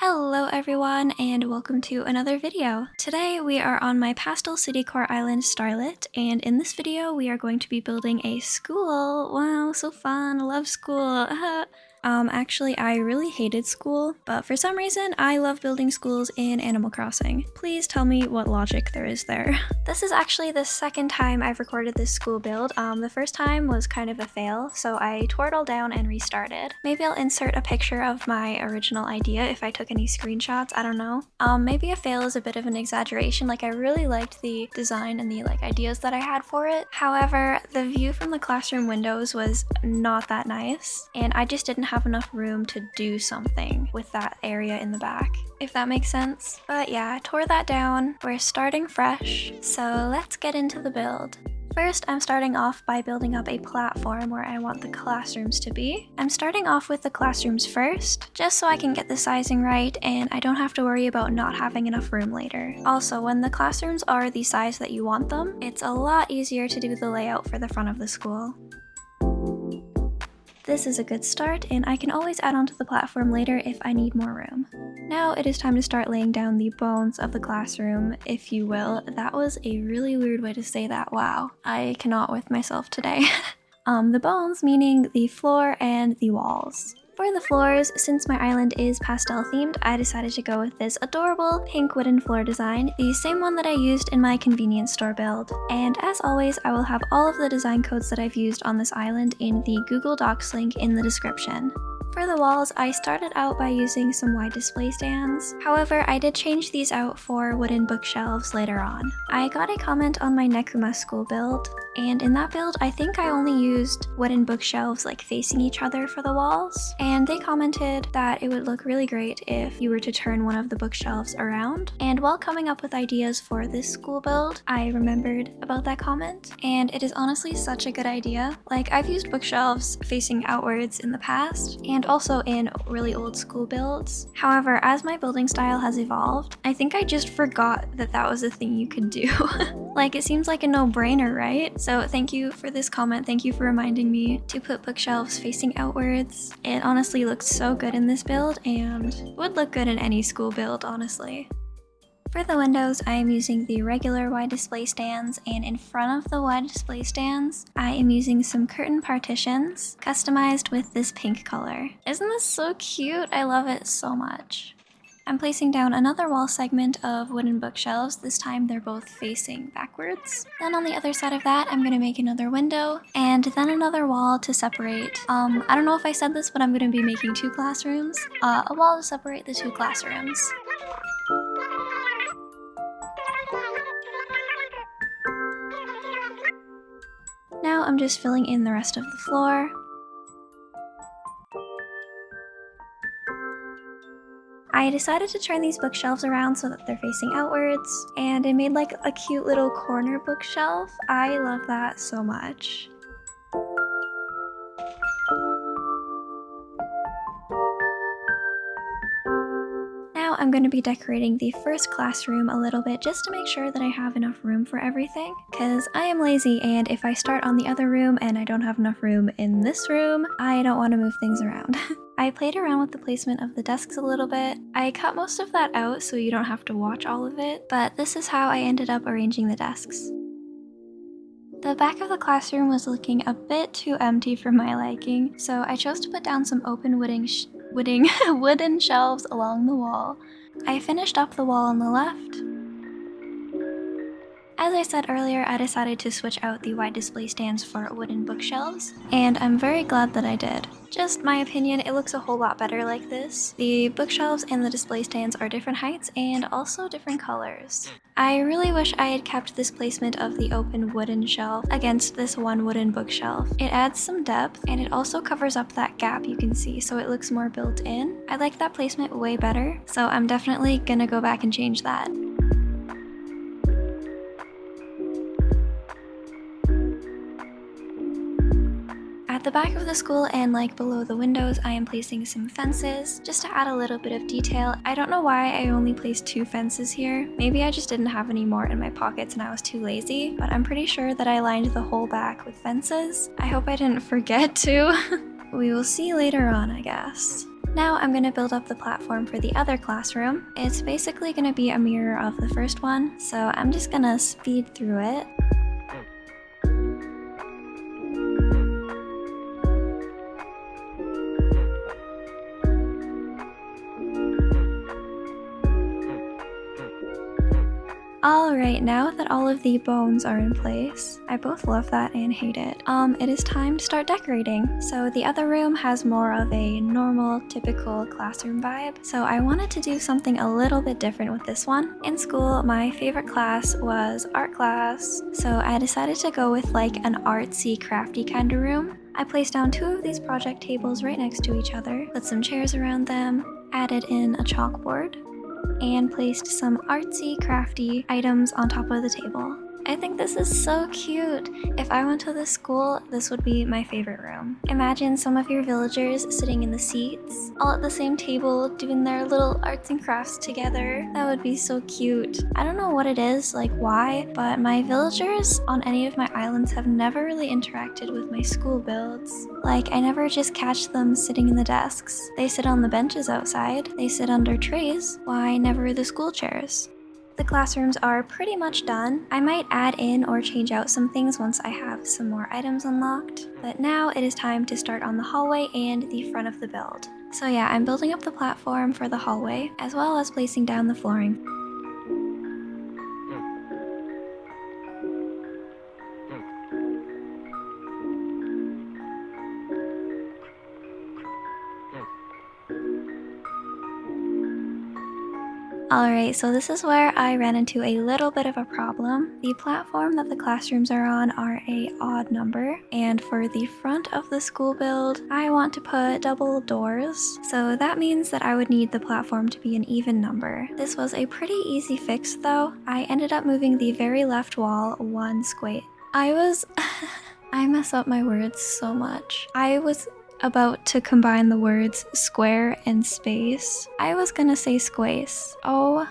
Hello everyone and welcome to another video. Today we are on my pastel-citycore island Starlit, and in this video we are going to be building a school. Wow, so fun. I love school. Actually I really hated school, but for some reason I love building schools in Animal Crossing. Please tell me what logic there is there. This is actually the second time I've recorded this school build. The first time was kind of a fail, so I tore it all down and restarted. Maybe I'll insert a picture of my original idea if I took any screenshots, I don't know. Maybe a fail is a bit of an exaggeration. Like, I really liked the design and the ideas that I had for it. However, the view from the classroom windows was not that nice, and I just didn't have enough room to do something with that area in the back, if that makes sense. But yeah, I tore that down. We're starting fresh, so let's get into the build. First, I'm starting off by building up a platform where I want the classrooms to be. I'm starting off with the classrooms first, just so I can get the sizing right and I don't have to worry about not having enough room later. Also, when the classrooms are the size that you want them, it's a lot easier to do the layout for the front of the school. This is a good start, and I can always add onto the platform later if I need more room. Now it is time to start laying down the bones of the classroom, if you will. That was a really weird way to say that, wow. I cannot with myself today. The bones meaning the floor and the walls. For the floors, since my island is pastel themed, I decided to go with this adorable pink wooden floor design, the same one that I used in my convenience store build. And as always, I will have all of the design codes that I've used on this island in the Google Docs link in the description. For the walls, I started out by using some wide display stands. However, I did change these out for wooden bookshelves later on. I got a comment on my Nekuma school build, and in that build, I think I only used wooden bookshelves facing each other for the walls. And they commented that it would look really great if you were to turn one of the bookshelves around. And while coming up with ideas for this school build, I remembered about that comment. And it is honestly such a good idea. I've used bookshelves facing outwards in the past, and also in really old school builds. However, as my building style has evolved, I think I just forgot that that was a thing you could do. It seems like a no-brainer, right? So thank you for this comment. Thank you for reminding me to put bookshelves facing outwards. It honestly looks so good in this build and would look good in any school build, honestly. For the windows, I am using the regular wide display stands, and in front of the wide display stands, I am using some curtain partitions customized with this pink color. Isn't this so cute? I love it so much. I'm placing down another wall segment of wooden bookshelves. This time they're both facing backwards. Then on the other side of that, I'm going to make another window and then another wall to separate. I don't know if I said this, but I'm going to be making two classrooms. A wall to separate the two classrooms. Now I'm just filling in the rest of the floor. I decided to turn these bookshelves around so that they're facing outwards, and it made a cute little corner bookshelf. I love that so much. Now I'm going to be decorating the first classroom a little bit just to make sure that I have enough room for everything, because I am lazy, and if I start on the other room and I don't have enough room in this room, I don't want to move things around. I played around with the placement of the desks a little bit. I cut most of that out so you don't have to watch all of it, but this is how I ended up arranging the desks. The back of the classroom was looking a bit too empty for my liking, so I chose to put down some open wooden shelves along the wall. I finished up the wall on the left. As I said earlier, I decided to switch out the wide display stands for wooden bookshelves, and I'm very glad that I did. Just my opinion, it looks a whole lot better like this. The bookshelves and the display stands are different heights and also different colors. I really wish I had kept this placement of the open wooden shelf against this one wooden bookshelf. It adds some depth, and it also covers up that gap you can see, so it looks more built in. I like that placement way better, so I'm definitely gonna go back and change that. At the back of the school and below the windows, I am placing some fences just to add a little bit of detail. I don't know why I only placed 2 fences here. Maybe I just didn't have any more in my pockets and I was too lazy, but I'm pretty sure that I lined the whole back with fences. I hope I didn't forget to. We will see later on, I guess. Now I'm going to build up the platform for the other classroom. It's basically going to be a mirror of the first one, so I'm just going to speed through it. Alright, now that all of the bones are in place, I both love that and hate it, it is time to start decorating. So the other room has more of a normal, typical classroom vibe, so I wanted to do something a little bit different with this one. In school, my favorite class was art class, so I decided to go with like an artsy, crafty kind of room. I placed down 2 of these project tables right next to each other, put some chairs around them, added in a chalkboard, and placed some artsy, crafty items on top of the table. I think this is so cute. If I went to this school, this would be my favorite room. Imagine some of your villagers sitting in the seats, all at the same table, doing their little arts and crafts together. That would be so cute. I don't know what it is, like why, but my villagers on any of my islands have never really interacted with my school builds. Like, I never just catch them sitting in the desks. They sit on the benches outside, they sit under trees, why never the school chairs? The classrooms are pretty much done. I might add in or change out some things once I have some more items unlocked, but now it is time to start on the hallway and the front of the build. So yeah, I'm building up the platform for the hallway, as well as placing down the flooring. Alright, so this is where I ran into a little bit of a problem. The platform that the classrooms are on are a odd number, and for the front of the school build, I want to put double doors, so that means that I would need the platform to be an even number. This was a pretty easy fix though. I ended up moving the very left wall 1 square. I mess up my words so much. I was about to combine the words square and space. I was gonna say squace. Oh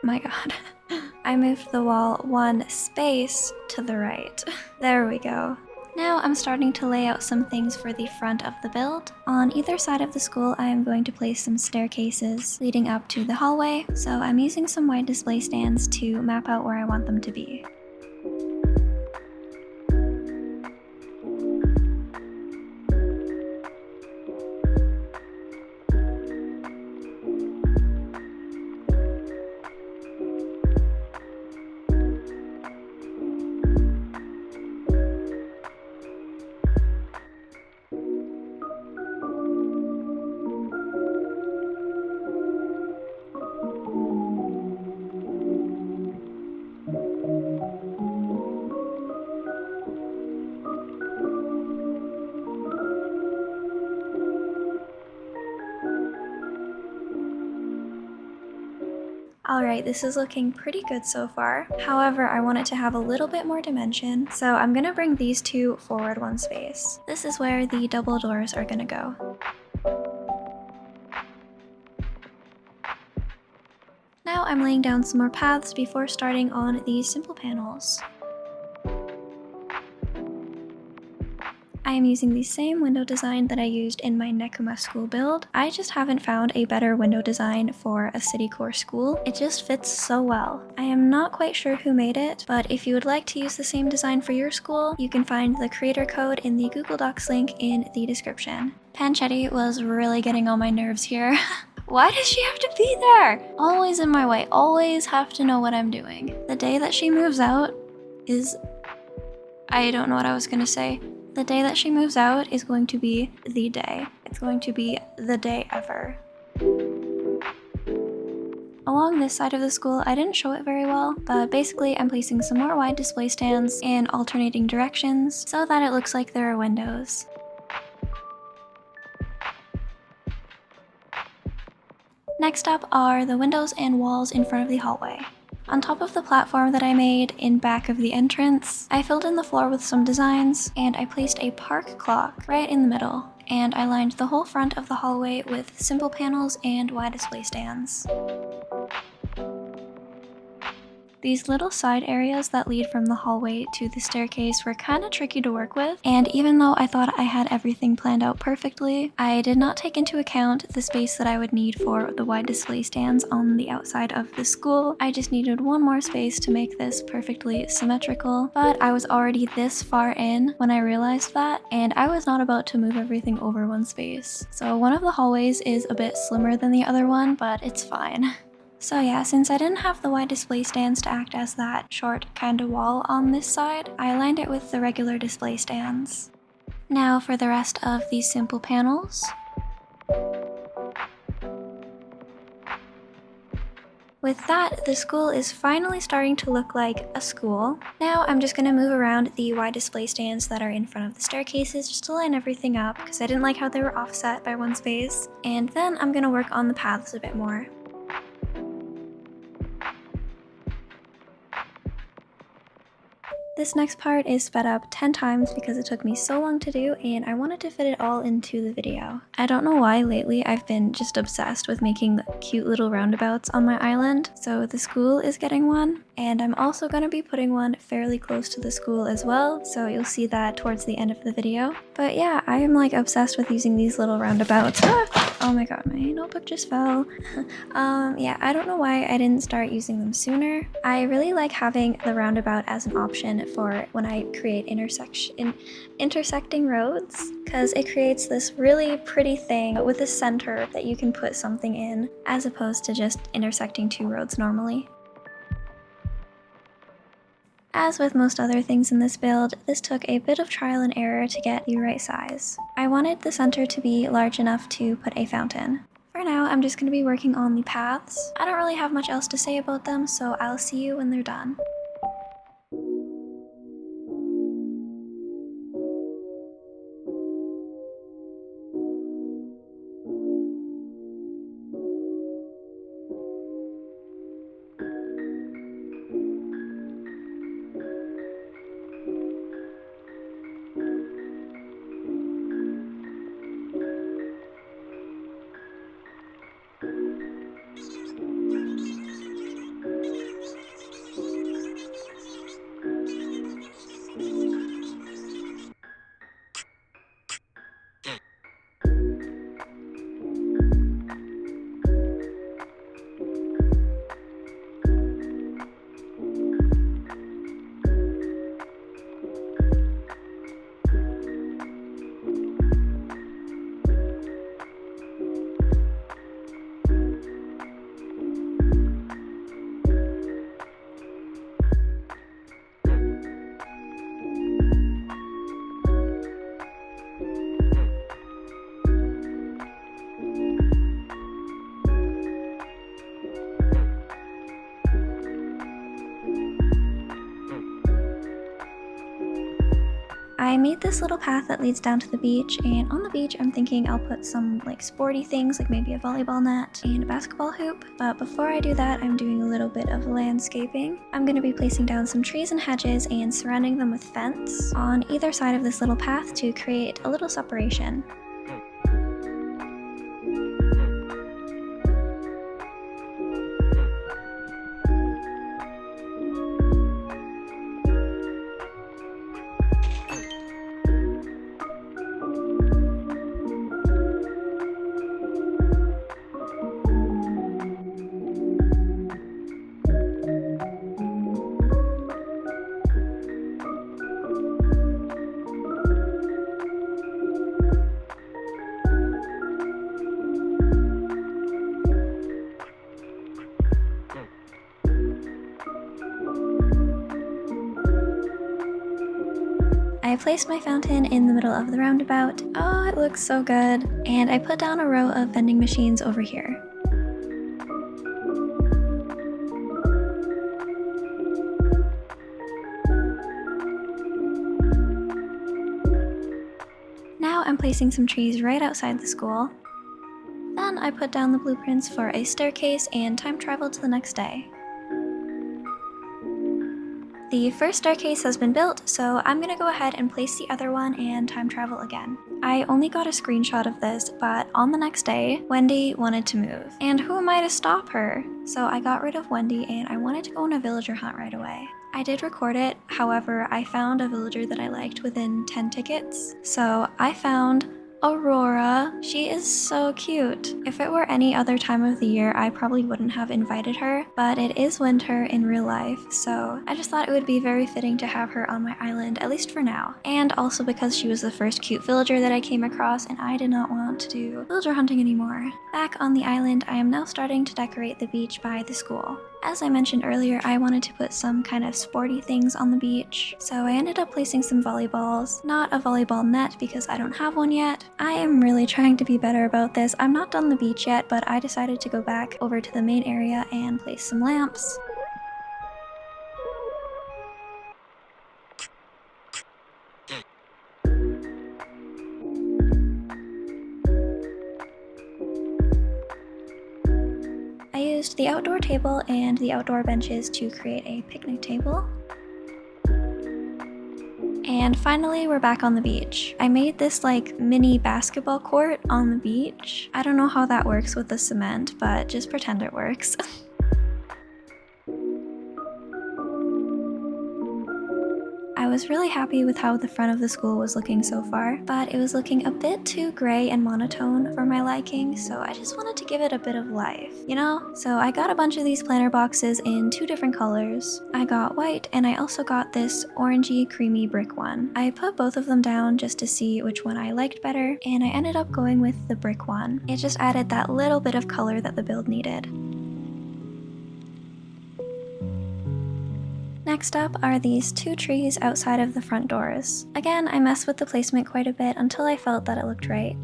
my god. I moved the wall 1 space to the right. There we go. Now I'm starting to lay out some things for the front of the build. On either side of the school, I am going to place some staircases leading up to the hallway, so I'm using some wide display stands to map out where I want them to be. Alright, this is looking pretty good so far. However, I want it to have a little bit more dimension, so I'm gonna bring these 2 forward 1 space. This is where the double doors are gonna go. Now I'm laying down some more paths before starting on these simple panels. I am using the same window design that I used in my Nekuma school build. I just haven't found a better window design for a city-core school. It just fits so well. I am not quite sure who made it, but if you would like to use the same design for your school, you can find the creator code in the Google Docs link in the description. Panchetti was really getting on my nerves here. Why does she have to be there? Always in my way, always have to know what I'm doing. The day that she moves out is... I don't know what I was gonna say. The day that she moves out is going to be the day. It's going to be the day ever. Along this side of the school, I didn't show it very well, but basically I'm placing some more wide display stands in alternating directions so that it looks like there are windows. Next up are the windows and walls in front of the hallway. On top of the platform that I made in back of the entrance, I filled in the floor with some designs, and I placed a park clock right in the middle, and I lined the whole front of the hallway with simple panels and wide display stands. These little side areas that lead from the hallway to the staircase were kind of tricky to work with, and even though I thought I had everything planned out perfectly, I did not take into account the space that I would need for the wide display stands on the outside of the school. I just needed one more space to make this perfectly symmetrical, but I was already this far in when I realized that, and I was not about to move everything over one space. So one of the hallways is a bit slimmer than the other one, but it's fine. So yeah, since I didn't have the wide display stands to act as that short kind of wall on this side, I aligned it with the regular display stands. Now for the rest of these simple panels. With that, the school is finally starting to look like a school. Now I'm just going to move around the wide display stands that are in front of the staircases just to line everything up because I didn't like how they were offset by one space. And then I'm going to work on the paths a bit more. This next part is sped up 10 times because it took me so long to do and I wanted to fit it all into the video. I don't know why lately I've been just obsessed with making cute little roundabouts on my island. So the school is getting one, and I'm also going to be putting one fairly close to the school as well, so you'll see that towards the end of the video. But yeah, I am like obsessed with using these little roundabouts. Oh my god, my notebook just fell. Yeah, I don't know why I didn't start using them sooner. I really like having the roundabout as an option for when I create intersecting roads, because it creates this really pretty thing with a center that you can put something in, as opposed to just intersecting two roads normally. As with most other things in this build, this took a bit of trial and error to get the right size. I wanted the center to be large enough to put a fountain. For now, I'm just going to be working on the paths. I don't really have much else to say about them, so I'll see you when they're done. I made this little path that leads down to the beach, and on the beach I'm thinking I'll put some like sporty things like maybe a volleyball net and a basketball hoop, but before I do that I'm doing a little bit of landscaping. I'm going to be placing down some trees and hedges and surrounding them with fence on either side of this little path to create a little separation. I placed my fountain in the middle of the roundabout. Oh, it looks so good. And I put down a row of vending machines over here. Now I'm placing some trees right outside the school. Then I put down the blueprints for a staircase and time travel to the next day. The first staircase has been built, so I'm gonna go ahead and place the other one and time travel again. I only got a screenshot of this, but on the next day, Wendy wanted to move. And who am I to stop her? So I got rid of Wendy and I wanted to go on a villager hunt right away. I did record it, however, I found a villager that I liked within 10 tickets. So I found Aurora. She is so cute. If it were any other time of the year, I probably wouldn't have invited her, but it is winter in real life, so I just thought it would be very fitting to have her on my island, at least for now. And also because she was the first cute villager that I came across, and I did not want to do villager hunting anymore. Back on the island, I am now starting to decorate the beach by the school. As I mentioned earlier, I wanted to put some kind of sporty things on the beach, so I ended up placing some volleyballs. Not a volleyball net because I don't have one yet. I am really trying to be better about this. I'm not done the beach yet, but I decided to go back over to the main area and place some lamps. I used the outdoor table and the outdoor benches to create a picnic table. And finally, we're back on the beach. I made this like mini basketball court on the beach. I don't know how that works with the cement, but just pretend it works. I was really happy with how the front of the school was looking so far, but it was looking a bit too gray and monotone for my liking, so I just wanted to give it a bit of life, you know? So I got a bunch of these planter boxes in 2 different colors. I got white, and I also got this orangey creamy brick one. I put both of them down just to see which one I liked better, and I ended up going with the brick one. It just added that little bit of color that the build needed. Next up are these 2 trees outside of the front doors. Again, I messed with the placement quite a bit until I felt that it looked right.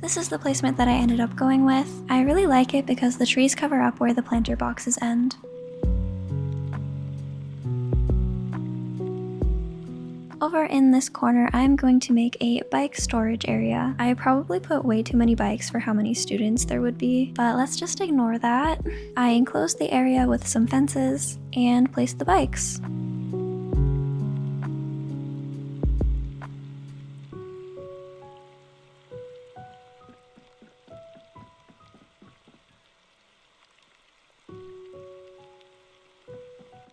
This is the placement that I ended up going with. I really like it because the trees cover up where the planter boxes end. Over in this corner, I'm going to make a bike storage area. I probably put way too many bikes for how many students there would be, but let's just ignore that. I enclosed the area with some fences and placed the bikes.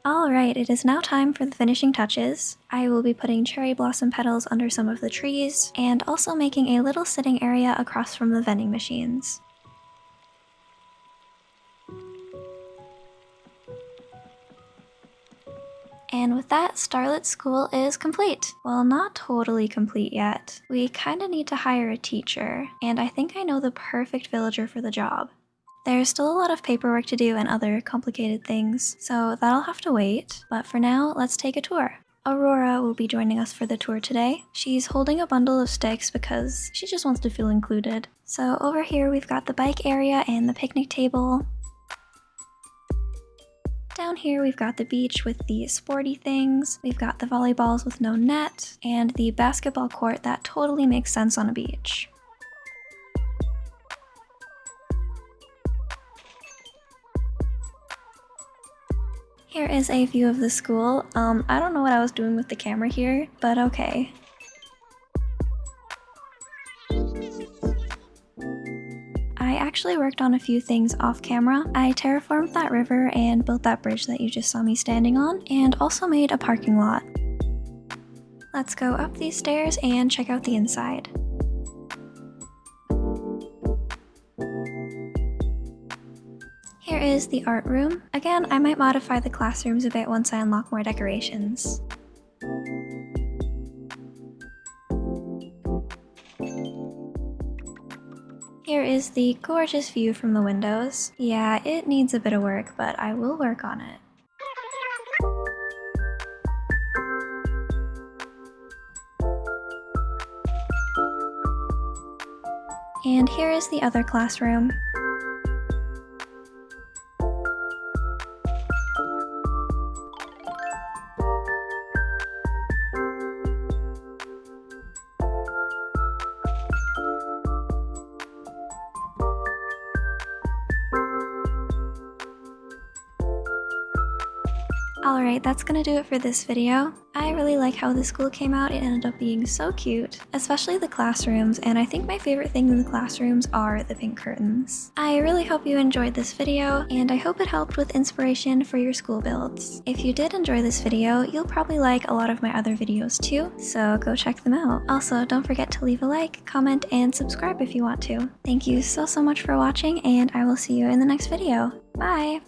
Alright, it is now time for the finishing touches. I will be putting cherry blossom petals under some of the trees, and also making a little sitting area across from the vending machines. And with that, Starlit School is complete. Well, not totally complete yet. We kinda need to hire a teacher, and I think I know the perfect villager for the job. There's still a lot of paperwork to do and other complicated things, so that'll have to wait. But for now, let's take a tour. Aurora will be joining us for the tour today. She's holding a bundle of sticks because she just wants to feel included. So over here we've got the bike area and the picnic table. Down here we've got the beach with the sporty things, we've got the volleyballs with no net, and the basketball court that totally makes sense on a beach. Here is a view of the school. I don't know what I was doing with the camera here, but okay. I actually worked on a few things off camera. I terraformed that river and built that bridge that you just saw me standing on, and also made a parking lot. Let's go up these stairs and check out the inside. Here is the art room. Again, I might modify the classrooms a bit once I unlock more decorations. Here is the gorgeous view from the windows. Yeah, it needs a bit of work, but I will work on it. And here is the other classroom. Alright, that's gonna do it for this video. I really like how the school came out. It ended up being so cute, especially the classrooms, and I think my favorite thing in the classrooms are the pink curtains. I really hope you enjoyed this video, and I hope it helped with inspiration for your school builds. If you did enjoy this video, you'll probably like a lot of my other videos too, so go check them out. Also, don't forget to leave a like, comment, and subscribe if you want to. Thank you so much for watching, and I will see you in the next video. Bye!